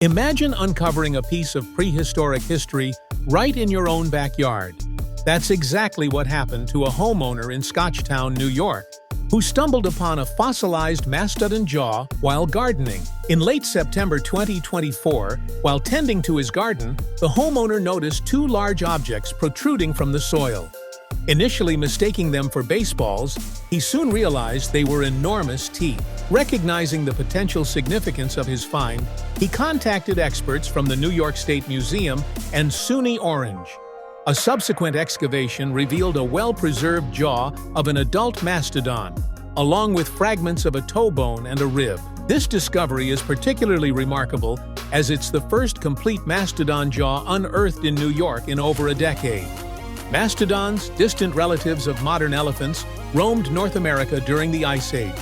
Imagine uncovering a piece of prehistoric history right in your own backyard. That's exactly what happened to a homeowner in Scotchtown, New York, who stumbled upon a fossilized mastodon jaw while gardening. In late September 2024, while tending to his garden, the homeowner noticed two large objects protruding from the soil. Initially mistaking them for baseballs, he soon realized they were enormous teeth. Recognizing the potential significance of his find, he contacted experts from the New York State Museum and SUNY Orange. A subsequent excavation revealed a well-preserved jaw of an adult mastodon, along with fragments of a toe bone and a rib. This discovery is particularly remarkable as it's the first complete mastodon jaw unearthed in New York in over a decade. Mastodons, distant relatives of modern elephants, roamed North America during the Ice Age,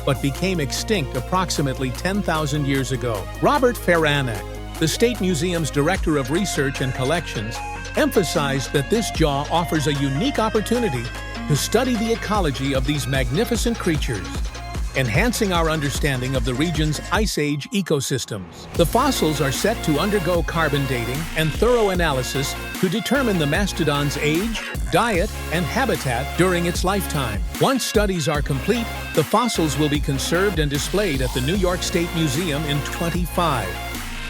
but became extinct approximately 10,000 years ago. Robert Faranek, the State Museum's Director of Research and Collections, emphasized that this jaw offers a unique opportunity to study the ecology of these magnificent creatures, enhancing our understanding of the region's Ice Age ecosystems. The fossils are set to undergo carbon dating and thorough analysis to determine the mastodon's age, diet, and habitat during its lifetime. Once studies are complete, the fossils will be conserved and displayed at the New York State Museum in 2025,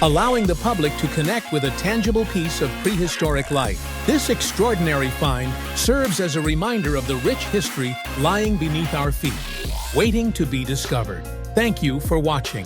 allowing the public to connect with a tangible piece of prehistoric life. This extraordinary find serves as a reminder of the rich history lying beneath our feet, waiting to be discovered. Thank you for watching.